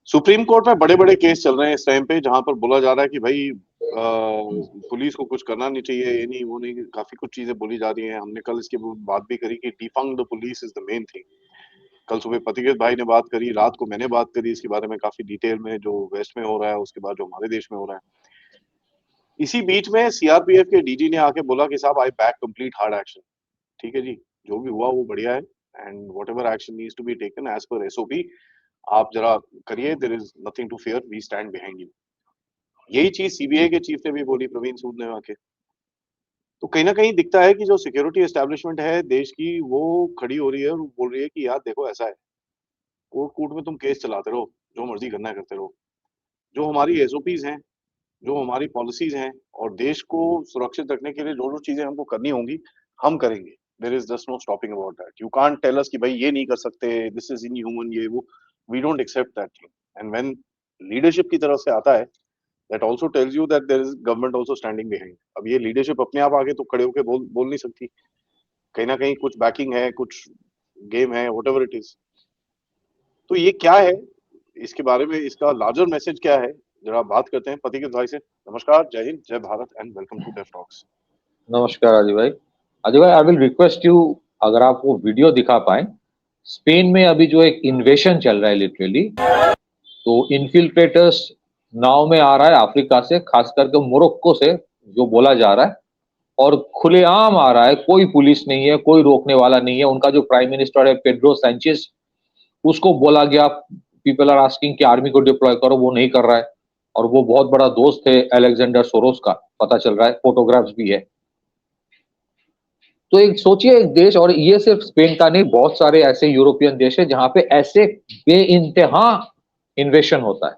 Supreme court में बड़े बड़े केस चल रहे हैं इस टाइम पे, जहां पर बोला जा रहा है कि भाई पुलिस को कुछ करना नहीं चाहिए, ये नहीं वो नहीं, काफी कुछ चीजें बोली जा रही हैं। हमने कल इसके बात भी करी कि defunding the police is the main thing. कल सुबह पतिकेत भाई ने बात करी, रात को मैंने बात करी इसके बारे में काफी डिटेल में, जो वेस्ट में हो रहा है, उसके बाद जो हमारे देश में हो रहा है। इसी बीच में सीआरपीएफ के डीजी ने आके बोला कि साहब I back complete hard action. ठीक है जी, जो भी हुआ वो बढ़िया है, and whatever action needs to be taken as per SOP आप जरा करिए, there is nothing to fear, we stand behind you. यही चीज सीबीआई के चीफ ने भी बोली, प्रवीण सूद ने आके। तो कहीं ना कहीं दिखता है कि जो सिक्योरिटी एस्टेब्लिशमेंट है देश की, वो खड़ी हो रही है और बोल रही है कि यार देखो ऐसा है, कोर्ट कोर्ट में तुम केस चलाते रहो, जो मर्जी करना है करते रहो, जो हमारी एसओपीज हैं, जो हमारी पॉलिसीज हैं, और देश को सुरक्षित रखने के लिए जो जो चीजें हमको करनी होंगी हम करेंगे। There is just no stopping about that. You can't tell us कि भाई ये नहीं कर सकते, दिस इज इनह्यूमन, ये वो। We don't accept that thing. And when leadership की तरफ से आता है, that also tells you that there is government also standing behind. अब ये लीडरशिप अपने आप आगे तो खड़े होकर बोल नहीं सकती, कहीं ना कहीं कुछ बैकिंग है, कुछ गेम है, व्हाटएवर इट इज। तो ये क्या है, इसके बारे में इसका लार्जर मैसेज क्या है, जरा बात करते हैं पति के भाई से। नमस्कार, जय हिंद, जय Bharat, and welcome to deaf talks. नमस्कार आदि भाई। आदि भाई, आई विल रिक्वेस्ट यू, अगर आप वो वीडियो दिखा पाए, स्पेन में अभी जो एक इन्वेशन चल रहा है लिटरली, तो इन्फिल्ट्रेटर्स नाव में आ रहा है अफ्रीका से, खास करके मोरक्को से जो बोला जा रहा है, और खुलेआम आ रहा है, कोई पुलिस नहीं है, कोई रोकने वाला नहीं है। उनका जो प्राइम मिनिस्टर है पेड्रो सैंचेज, उसको बोला गया, पीपल आर आस्किंग कि आर्मी को डिप्लॉय करो, वो नहीं कर रहा है। और वो बहुत बड़ा दोस्त है अलेक्जेंडर सोरोस का, पता चल रहा है, फोटोग्राफ्स भी है। तो एक सोचिए, एक देश, और ये सिर्फ स्पेन का नहीं, बहुत सारे ऐसे यूरोपियन देश है जहां पे ऐसे बेइंतहा इन्वेशन होता है।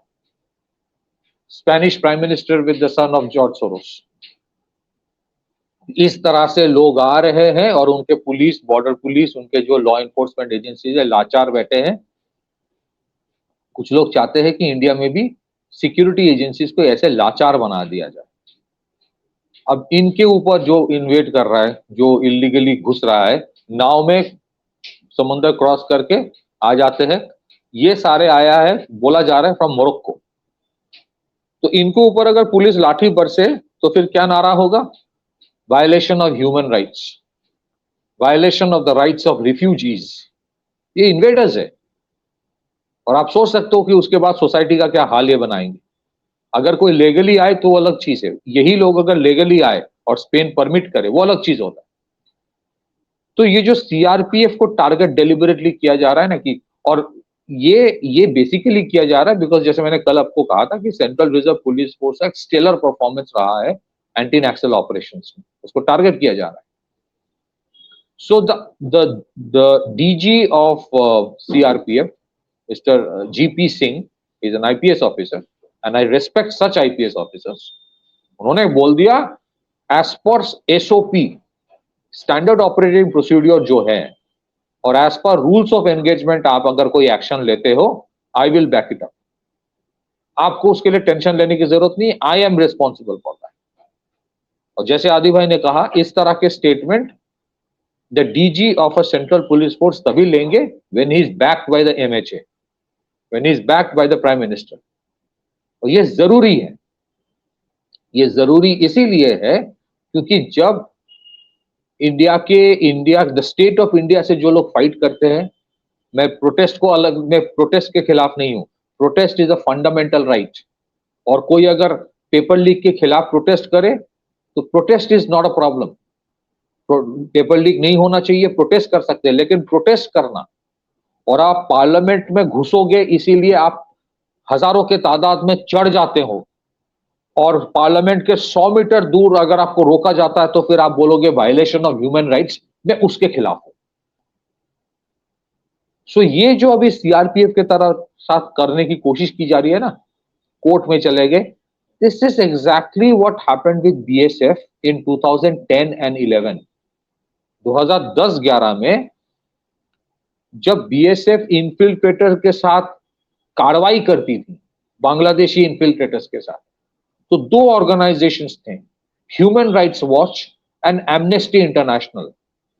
Spanish prime minister with the son of George Soros, इस तरह से लोग आ रहे हैं, और उनके पुलिस, बॉर्डर पुलिस, उनके जो लॉ एनफोर्समेंट एजेंसीज है, लाचार बैठे हैं। कुछ लोग चाहते हैं कि इंडिया में भी सिक्योरिटी एजेंसीज को ऐसे लाचार बना दिया जाए। अब इनके ऊपर जो इन्वेट कर रहा है, जो इलीगली घुस रहा है, नाव में समुद्र क्रॉस करके आ जाते हैं, ये सारे आया है, बोला जा रहा है, फ्रॉम मोरक्को। तो इनके ऊपर अगर पुलिस लाठी बरसे तो फिर क्या नारा होगा? Violation of human rights, violation of the rights of refugees. ये इन्वेडर्स है, और आप सोच सकते हो कि उसके बाद सोसाइटी का क्या हाल ये बनाएंगे। अगर कोई लीगली आए तो वो अलग चीज है, यही लोग अगर लीगली आए और स्पेन परमिट करे, वो अलग चीज होता है। तो ये जो सीआरपीएफ को टारगेट डेलिबरेटली किया जा रहा है ना, कि और ये बेसिकली किया जा रहा है बिकॉज जैसे मैंने कल आपको कहा था कि सेंट्रल रिजर्व पुलिस फोर्स का एक स्टेलर परफॉर्मेंस रहा है एंटी नक्सल ऑपरेशंस में, उसको टारगेट किया जा रहा है। So the DG of CRPF, mister GP Singh, is an IPS officer, and I respect such IPS officers. उन्होंने बोल दिया, as per SOP, standard operating procedure जो है, और as per rules of engagement आप अगर कोई एक्शन लेते हो, I will back it up. आपको उसके लिए टेंशन लेने की जरूरत नहीं, I am responsible for that. और जैसे आदि भाई ने कहा, इस तरह के statement the DG of a central police force तभी लेंगे when he is backed by the MHA, when he is backed by the prime minister. और ये जरूरी है, ये जरूरी इसीलिए है क्योंकि जब India the state of India से जो लोग फाइट करते हैं, मैं प्रोटेस्ट को अलग, मैं प्रोटेस्ट के खिलाफ नहीं हूं, protest is a fundamental right. और कोई अगर पेपर लीक के खिलाफ प्रोटेस्ट करे तो protest is not a problem, paper leak नहीं होना चाहिए, प्रोटेस्ट कर सकते हैं, लेकिन प्रोटेस्ट करना और आप पार्लियामेंट में घुसोगे, इसीलिए आप हजारों के तादाद में चढ़ जाते हो, और पार्लियामेंट के 100 मीटर दूर अगर आपको रोका जाता है तो फिर आप बोलोगे वायलेशन ऑफ ह्यूमन राइट्स, मैं उसके खिलाफ हूं। सो ये जो अभी सीआरपीएफ के तरह साथ करने की कोशिश की जा रही है ना, कोर्ट में चले गए, this is exactly what happened with BSF in 2010 and 11। 2010-11 में जब बीएसएफ इन्फिल्ट्रेटर के साथ कार्रवाई करती थी, बांग्लादेशी इन्फिल्ट्रेटर्स के साथ, तो दो ऑर्गेनाइजेशंस थे, human Rights Watch and Amnesty international.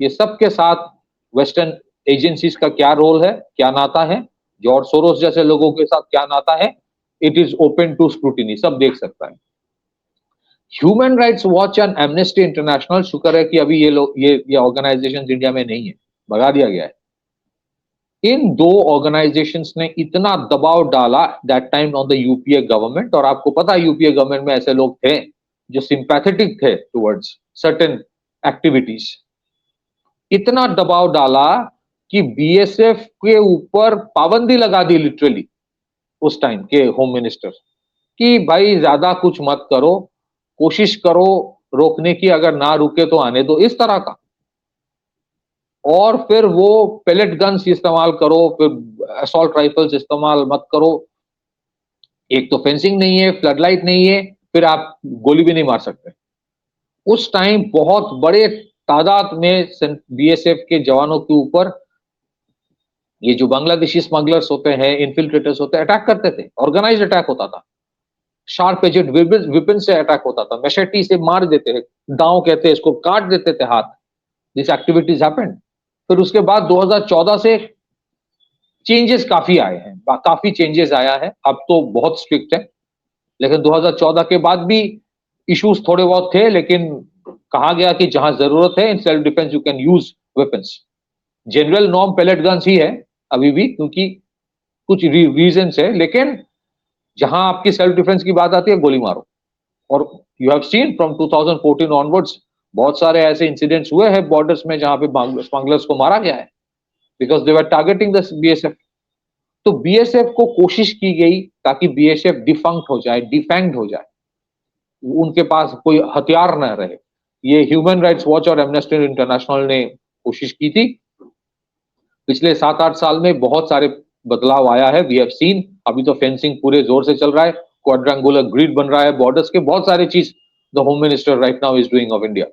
ये सबके साथ वेस्टर्न एजेंसीज का क्या रोल है, क्या नाता है, जॉर्ज सोरोस जैसे लोगों के साथ क्या नाता है, it is open to scrutiny, सब देख सकता है। Human Rights Watch and Amnesty International, शुक्र है कि अभी ये लोग ये ऑर्गेनाइजेशन इंडिया में नहीं है, भगा दिया गया है। इन दो ऑर्गेनाइजेशंस ने इतना दबाव डाला that time on the UPA government, और आपको पता है यूपीए गवर्नमेंट में ऐसे लोग थे जो सिंपैथेटिक थे टुवर्ड्स सर्टेन एक्टिविटीज। इतना दबाव डाला कि बीएसएफ के ऊपर पाबंदी लगा दी लिटरली उस टाइम के होम मिनिस्टर, कि भाई ज्यादा कुछ मत करो, कोशिश करो रोकने की, अगर ना रुके तो आने दो, इस तरह का। और फिर वो पेलेट गन्स इस्तेमाल करो, फिर असॉल्ट राइफल्स इस्तेमाल मत करो। एक तो फेंसिंग नहीं है, फ्लड लाइट नहीं है, फिर आप गोली भी नहीं मार सकते। उस टाइम बहुत बड़े तादाद में बीएसएफ के जवानों के ऊपर ये जो बांग्लादेशी स्मगलर्स होते हैं, इन्फिल्ट्रेटर्स होते हैं, अटैक करते थे। ऑर्गेनाइज्ड अटैक होता था, शार्प एजेड वेपन से अटैक होता था, मैशेटी से मार देते हैं, दांव कहते हैं इसको, काट देते थे हाथ। This activities happened. फिर उसके बाद 2014 से चेंजेस काफी आए हैं, काफी चेंजेस आया है, अब तो बहुत स्ट्रिक्ट है। लेकिन 2014 के बाद भी इश्यूज थोड़े बहुत थे, लेकिन कहा गया कि जहां जरूरत है in self defence you can use weapons. General norm pellet guns ही है अभी भी, क्योंकि कुछ रीजन है, लेकिन जहां आपकी सेल्फ डिफेंस की बात आती है गोली मारो। और you have seen from 2014 onwards बहुत सारे ऐसे इंसिडेंट्स हुए हैं बॉर्डर्स में जहां पे स्मगलर्स को मारा गया है, because they were targeting the BSF. तो बीएसएफ को कोशिश की गई ताकि बीएसएफ डिफंक्ट हो जाए, डिफैंक्ड हो जाए, उनके पास कोई हथियार न रहे। ये ह्यूमन राइट्स वॉच और एमनेस्टी इंटरनेशनल ने कोशिश की थी। पिछले 7-8 साल में बहुत सारे बदलाव आया है, वी हैव सीन। अभी तो फेंसिंग पूरे जोर से चल रहा है, क्वाड्रेंगुलर ग्रिड बन रहा है बॉर्डर्स के, बहुत सारी चीज the home minister right now is doing of India.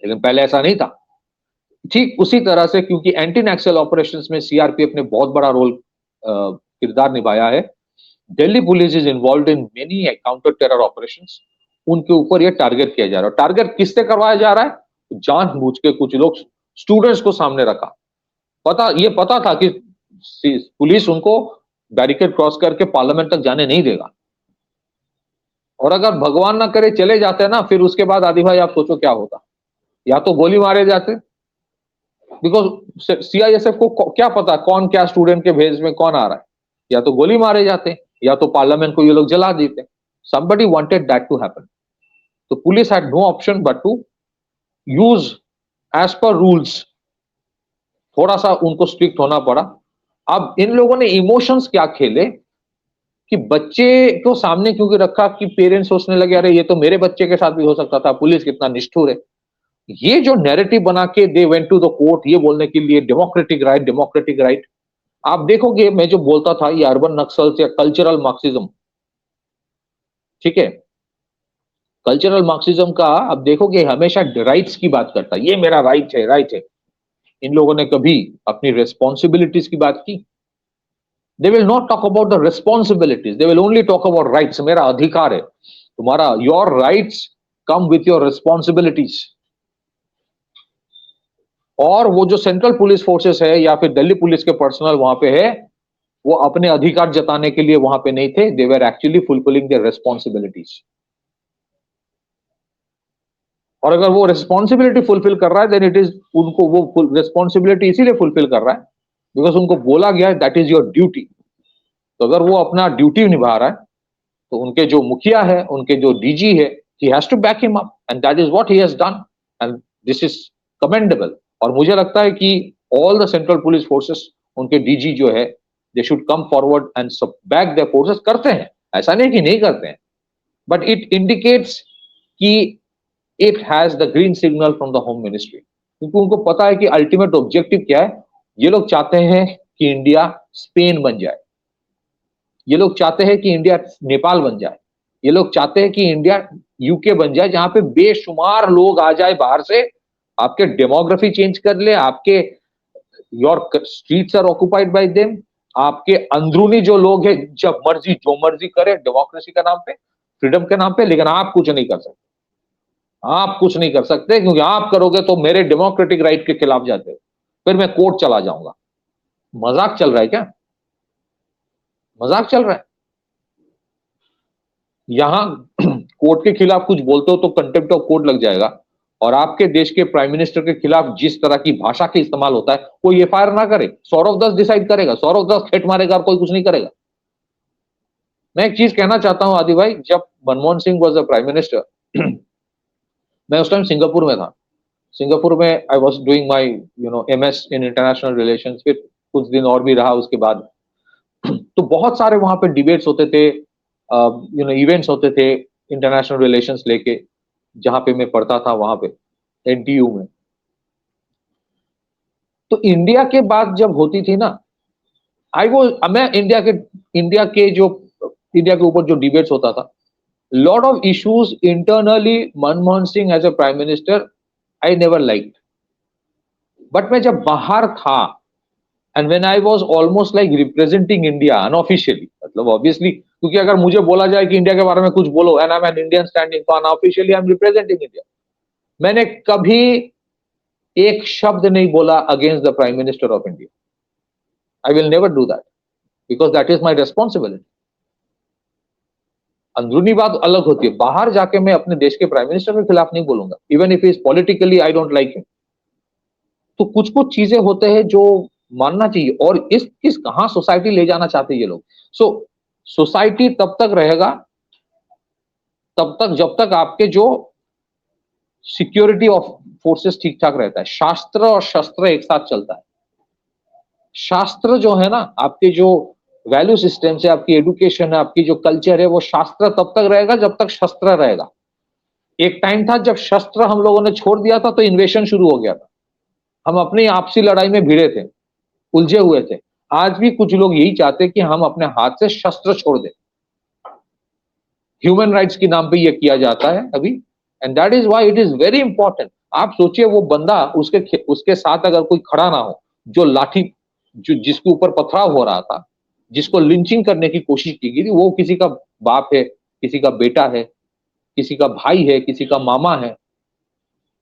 लेकिन पहले ऐसा नहीं था। ठीक उसी तरह से, क्योंकि एंटी नक्सल ऑपरेशंस में सीआरपीएफ ने बहुत बड़ा रोल किरदार निभाया है, Delhi police is involve in many counter terror operations. उनके ऊपर ये टारगेट किया जा रहा है। टारगेट किससे करवाया जा रहा है? जानबूझ के कुछ लोग स्टूडेंट्स को सामने रखा। ये पता था कि पुलिस उनको बैरिकेड क्रॉस करके पार्लियामेंट तक जाने नहीं देगा, और अगर भगवान ना करे चले जाते ना, फिर उसके बाद आदि भाई आप सोचो क्या होता। या तो गोली मारे जाते, बिकॉज सीआईएसएफ को क्या पता कौन क्या स्टूडेंट के भेज में कौन आ रहा है, या तो गोली मारे जाते या तो पार्लियामेंट को ये लोग जला देते। somebody wanted that to happen, तो police had no option but to use as per rules। थोड़ा सा उनको स्ट्रिक्ट होना पड़ा। अब इन लोगों ने इमोशंस क्या खेले कि बच्चे को सामने क्योंकि रखा कि पेरेंट्स सोचने लगे अरे ये तो मेरे बच्चे के साथ भी हो सकता था, पुलिस कितना निष्ठुर है। ये जो नैरेटिव बना के they went to the court ये बोलने के लिए डेमोक्रेटिक राइट, डेमोक्रेटिक राइट। आप देखोगे मैं जो बोलता था ये अर्बन नक्सल्स या कल्चरल मार्क्सिज्म, ठीक है, कल्चरल मार्क्सिज्म का आप देखोगे हमेशा राइट्स की बात करता है, ये मेरा राइट है, राइट है। इन लोगों ने कभी अपनी रिस्पॉन्सिबिलिटीज की बात की? They will not talk about the responsibilities, they will only talk about rights. मेरा अधिकार है, तुम्हारा your rights come with your responsibilities. और वो जो सेंट्रल पुलिस फोर्सेस है या फिर दिल्ली पुलिस के पर्सनल वहां पे है, वो अपने अधिकार जताने के लिए वहां पे नहीं थे, they were actually fulfilling their responsibilities. और अगर वो रिस्पॉन्सिबिलिटी फुलफिल कर रहा है देन इट इज, उनको वो रिस्पॉन्सिबिलिटी इसीलिए फुलफिल कर रहा है बिकॉज उनको बोला गया है दैट इज योर ड्यूटी। तो अगर वो अपना ड्यूटी निभा रहा है तो उनके जो मुखिया है, उनके जो डीजी है, he has to back him up and that is what he has done and this is commendable। और मुझे लगता है कि all the central police forces, उनके डीजी जो है, they should come forward and back their forces। करते हैं, ऐसा नहीं कि नहीं करते हैं, but it indicates कि it has the green signal from the home ministry, क्योंकि उनको पता है कि अल्टीमेट ऑब्जेक्टिव क्या है। ये लोग चाहते हैं कि इंडिया स्पेन बन जाए, ये लोग चाहते हैं कि इंडिया नेपाल बन जाए, ये लोग चाहते हैं कि इंडिया यूके बन जाए, जहां पे बेशुमार लोग आ जाए बाहर से, आपके डेमोग्राफी चेंज कर ले, आपके your streets are occupied by them, आपके अंदरूनी जो लोग हैं जब मर्जी जो मर्जी करे डेमोक्रेसी का नाम पे, फ्रीडम के नाम पे, लेकिन आप कुछ नहीं कर सकते। आप कुछ नहीं कर सकते क्योंकि आप करोगे तो मेरे डेमोक्रेटिक राइट के खिलाफ जाते हो, फिर मैं कोर्ट चला जाऊंगा। मजाक चल रहा है क्या? मजाक चल रहा है। यहां कोर्ट के खिलाफ कुछ बोलते हो तो कंटेम्प्ट ऑफ कोर्ट लग जाएगा, और आपके देश के प्राइम मिनिस्टर के खिलाफ जिस तरह की भाषा का इस्तेमाल होता है, कोई एफआईआर ना करे, सौरव दास डिसाइड करेगा, सौरव दास खेट मारेगा और कोई कुछ नहीं करेगा। मैं एक चीज कहना चाहता हूं आदि भाई, जब Manmohan Singh was a prime minister, मैं उस टाइम सिंगापुर में था। सिंगापुर में I was doing my MS in international relations, फिर कुछ दिन और भी रहा उसके बाद। तो बहुत सारे वहां पे डिबेट्स होते थे, इवेंट्स होते थे इंटरनेशनल रिलेशंस लेके, जहां पे मैं पढ़ता था वहां पे एनटीयू में। तो इंडिया के बात जब होती थी ना, मैं इंडिया के ऊपर जो डिबेट्स होता था, lot of issues internally Manmohan Singh as a prime minister I never liked. But मैं जब बाहर था, and when I was almost like representing India unofficially, मतलब ऑब्वियसली, क्योंकि अगर मुझे बोला जाए कि इंडिया के बारे में कुछ बोलो and I am an Indian standing, तो unofficially I am representing India. मैंने कभी एक शब्द नहीं बोला against the prime minister of India. I will never do that, because that is my responsibility. अंदरूनी बात अलग होती है, बाहर जाके मैं अपने देश के प्राइम मिनिस्टर के खिलाफ नहीं बोलूंगा, even if is politically I don't like him. तो कुछ कुछ चीजें होते हैं जो मानना चाहिए, और किस कहां सोसाइटी ले जाना चाहते हैं ये लोग। सो सोसाइटी तब तक रहेगा तब तक जब तक आपके जो सिक्योरिटी ऑफ फोर्सेस ठीक ठाक रहता है, शास्त्र और शस्त्र एक साथ चलता है। शास्त्र जो है ना, आपके जो वैल्यू सिस्टम से, आपकी एजुकेशन है, आपकी जो कल्चर है, वो शास्त्र तब तक रहेगा जब तक शस्त्र रहेगा। एक टाइम था जब शस्त्र हम लोगों ने छोड़ दिया था तो इन्वेशन शुरू हो गया था, हम अपनी आपसी लड़ाई में भिड़े थे, उलझे हुए थे। आज भी कुछ लोग यही चाहते कि हम अपने हाथ से शस्त्र छोड़ दें। ह्यूमन राइट्स के नाम पे ये किया जाता है अभी, and that is why it is very important. आप सोचिए, वो बंदा, उसके साथ अगर कोई खड़ा ना हो, जो लाठी, जिसके ऊपर पथराव हो रहा था, जिसको लिंचिंग करने की कोशिश की गई थी, वो किसी का बाप है, किसी का बेटा है, किसी का भाई है, किसी का मामा है,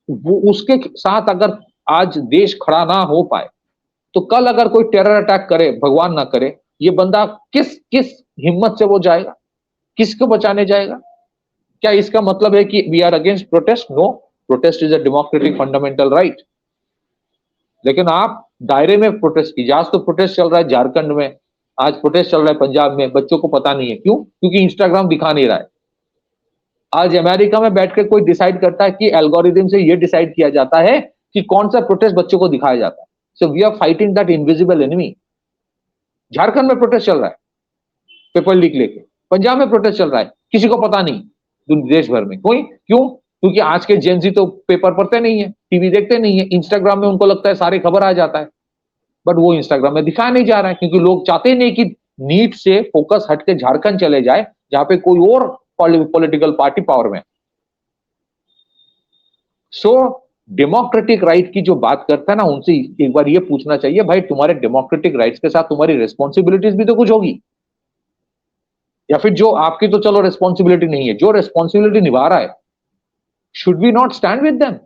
वो उसके साथ अगर आज देश खड़ा ना हो पाए, तो कल अगर कोई टेरर अटैक करे, भगवान ना करे, ये बंदा किस किस हिम्मत से वो जाएगा, किसको बचाने जाएगा? क्या इसका मतलब है कि we are against protest? No, protest is a democratic fundamental right. लेकिन आप दायरे में प्रोटेस्ट कीजिए। आज तो प्रोटेस्ट चल रहा है झारखंड में, आज प्रोटेस्ट चल रहा है पंजाब में, बच्चों को पता नहीं है। क्यों? क्योंकि इंस्टाग्राम दिखा नहीं रहा है। आज अमेरिका में बैठकर कोई डिसाइड करता है कि एल्गोरिदम से ये डिसाइड किया जाता है कि कौन सा प्रोटेस्ट बच्चों को दिखाया जाता है। So we are fighting that invisible enemy. Jharkhand में प्रोटेस्ट चल रहा है पेपर लीक लेके, पंजाब में प्रोटेस्ट चल रहा है, किसी को पता नहीं देश भर में। क्यों? क्योंकि आज के जेन ज़ी तो पेपर पढ़ते नहीं है, टीवी देखते नहीं है, इंस्टाग्राम में उनको लगता है सारी खबर आ जाता है, बट वो इंस्टाग्राम में दिखाया नहीं जा रहा है, क्योंकि लोग चाहते ही नहीं कि नीट से फोकस हटके झारखंड चले जाए, जहां पे कोई और पॉलिटिकल पार्टी पावर में। सो डेमोक्रेटिक राइट की जो बात करता है ना, उनसे एक बार ये पूछना चाहिए, भाई तुम्हारे डेमोक्रेटिक राइट्स के साथ तुम्हारी रिस्पॉन्सिबिलिटीज भी तो कुछ होगी, या फिर जो आपकी तो चलो रिस्पॉन्सिबिलिटी नहीं है, जो रिस्पॉन्सिबिलिटी निभा रहा है, should we not stand with them?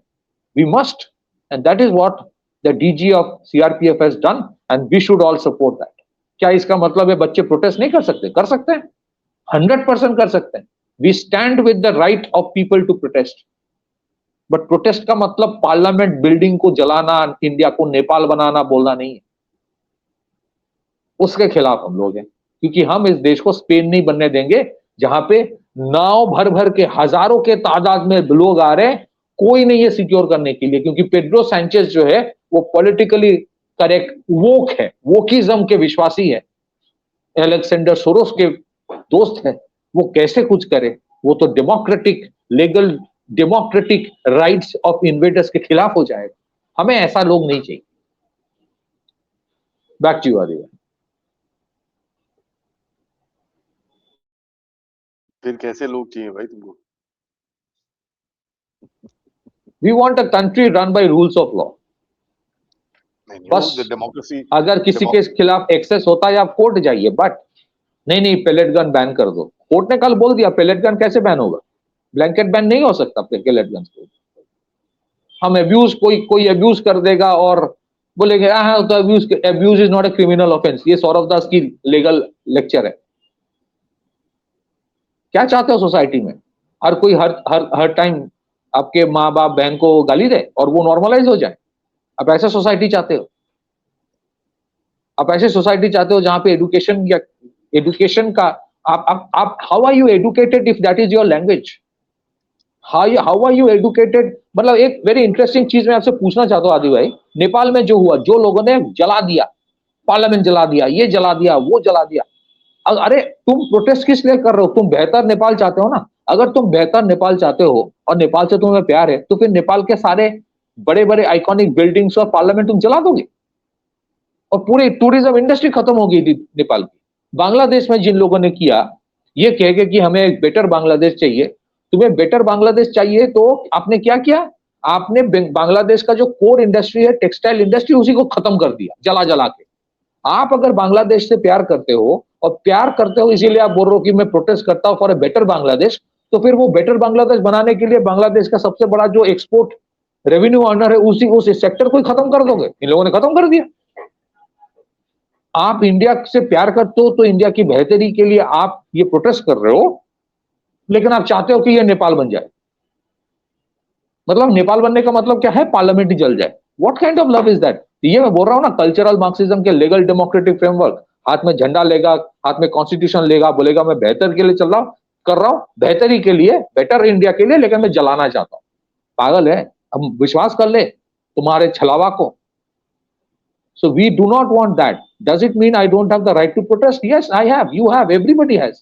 We must, and that is what the DG of CRPF has done, and we should all support that. क्या इसका मतलब है बच्चे प्रोटेस्ट नहीं कर सकते? कर सकते हैं, 100% कर सकते हैं। We stand with the right of people to protest. But protest का मतलब पार्लियामेंट बिल्डिंग को जलाना, इंडिया को नेपाल बनाना बोलना नहीं है। उसके खिलाफ हम लोग हैं, क्योंकि हम इस देश को स्पेन नहीं बनने देंगे, जहां पे नाव भर भर के हजारों के तादाद में लोग आ रहे हैं, कोई नहीं है सिक्योर करने के लिए। क्योंकि पेड्रो सैंचेज जो है वो पॉलिटिकली करेक्ट वोक है, वोकिज्म के विश्वासी है, अलेक्जेंडर सोरोस के दोस्त है। वो कैसे कुछ करे? वो तो डेमोक्रेटिक राइट्स ऑफ इन्वेडर्स के खिलाफ हो जाएगा। हमें ऐसा लोग नहीं चाहिए। Back to you Aditya. फिर कैसे लोग चाहिए भाई तुमको? We want a country run by rules of law. बस डेमोक्रेसी, अगर किसी के खिलाफ एक्सेस होता है आप कोर्ट जाइए, बट नहीं पेलेट गन बैन कर दो। कोर्ट ने कल बोल दिया पेलेट गन कैसे बैन होगा? ब्लैंकेट बैन नहीं हो सकता पेलेट गन को। हम अब्यूज, कोई अब्यूज कर देगा और बोलेंगे हाँ तो abuse is not a criminal offence. ये सौरभ दास की लीगल लेक्चर है। क्या चाहते हो सोसाइटी में? हर कोई हर टाइम आपके माँ बाप बहन को गाली दे और वो नॉर्मलाइज हो जाए? आप ऐसा सोसाइटी चाहते हो? आप ऐसे सोसाइटी चाहते हो जहां पे एजुकेशन या एजुकेशन का आप how are you educated if that is your language? How are you educated? मतलब एक वेरी इंटरेस्टिंग चीज मैं आपसे पूछना चाहता हूं आदि भाई, नेपाल में जो हुआ, जो लोगों ने जला दिया, पार्लियामेंट जला दिया, ये जला दिया, वो जला दिया, अरे तुम प्रोटेस्ट किस लिए कर रहे हो? तुम बेहतर नेपाल चाहते हो ना? अगर तुम बेहतर नेपाल चाहते हो और नेपाल से तुम्हें प्यार है, तो फिर नेपाल के सारे बड़े बड़े आइकॉनिक बिल्डिंग्स और पार्लियामेंट तुम जला दोगे और पूरी टूरिज्म इंडस्ट्री खत्म हो गई थी नेपाल की। बांग्लादेश में जिन लोगों ने किया, ये कह के कि हमें एक बेटर बांग्लादेश चाहिए, तुम्हें बेटर बांग्लादेश चाहिए तो आपने क्या किया? आपने बांग्लादेश का जो कोर इंडस्ट्री है, टेक्सटाइल इंडस्ट्री, उसी को खत्म कर दिया जला जला के। आप अगर बांग्लादेश से प्यार करते हो और प्यार करते हो इसीलिए आप बोल रहे हो कि मैं प्रोटेस्ट करता हूं फॉर अ बेटर बांग्लादेश, तो फिर वो बेटर बांग्लादेश बनाने के लिए बांग्लादेश का सबसे बड़ा जो एक्सपोर्ट रेवेन्यू अर्नर है उस सेक्टर को ही खत्म कर दोगे। इन लोगों ने खत्म कर दिया। आप इंडिया से प्यार करते हो तो इंडिया की बेहतरी के लिए आप ये प्रोटेस्ट कर रहे हो, लेकिन आप चाहते हो कि ये नेपाल बन जाए। मतलब नेपाल बनने का मतलब क्या है? पार्लियामेंट ही जल जाए। What kind of love is that? ये मैं बोल रहा हूं ना, कल्चरल मार्क्सिज्म के लीगल डेमोक्रेटिक फ्रेमवर्क, हाथ में झंडा लेगा, हाथ में कॉन्स्टिट्यूशन लेगा, बोलेगा मैं बेहतर के लिए चल रहा हूं, कर रहा हूं, बेहतरी के लिए, बेटर इंडिया के लिए, लेकिन मैं जलाना चाहता हूं। पागल है? हम विश्वास कर ले तुम्हारे छलावा को। So we do not want that. Does it mean I don't have the right to protest? Yes, I have. You have. Everybody has.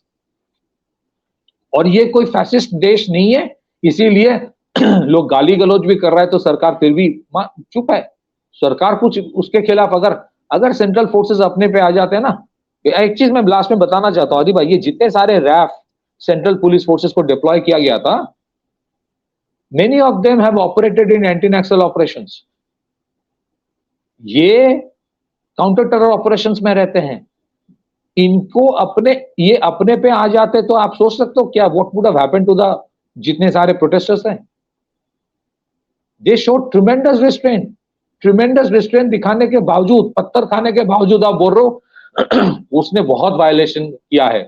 और ये कोई फैसिस्ट देश नहीं है, इसीलिए लोग गाली गलौज भी कर रहा है तो सरकार फिर भी चुप है। सरकार कुछ उसके खिलाफ अगर सेंट्रल फोर्सेस अपने पे आ जाते हैं ना, एक चीज मैं लास्ट में बताना चाहता हूं आदि भाई, ये जितने सारे रैफ सेंट्रल पुलिस फोर्सेस को डिप्लॉय किया गया था, many of them have operated in anti Naxal operations. ये काउंटर टेरर ऑपरेशंस में रहते हैं। इनको ये अपने पे आ जाते तो आप सोच सकते हो क्या what would have happened to the जितने सारे प्रोटेस्टर्स हैं। दे शो ट्रिमेंडस रिस्ट्रेंट दिखाने के बावजूद, पत्थर खाने के बावजूद आप बोल रहे हो उसने बहुत वायलेशन किया है,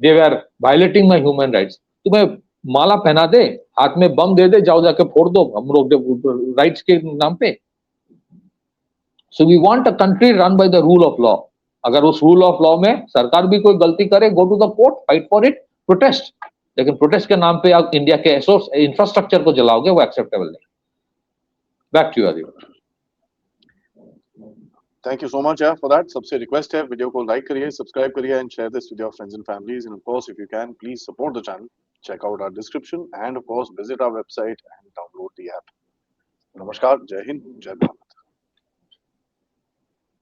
दे वर वायलेटिंग माय ह्यूमन राइट्स। तुम्हें माला पहना दे, हाथ में बम दे दे, जाओ जाके फोड़ दो हम लोग राइट्स के नाम पे। So we want a country run by the rule of law. अगर उस रूल ऑफ लॉ में सरकार भी कोई गलती करे, go to the court, fight for it, protest. लेकिन प्रोटेस्ट के नाम पे आप इंडिया के इंफ्रास्ट्रक्चर को जलाओगे, वो एक्सेप्टेबल नहीं। Back to you Aditya. Thank you so much for that. सबसे रिक्वेस्ट है वीडियो को लाइक करिए, सब्सक्राइब करिए and share this with your friends and families, and of course if you can please support the channel, check out our description and of course visit our website and download the app. नमस्कार, जय हिंद, जय भारत।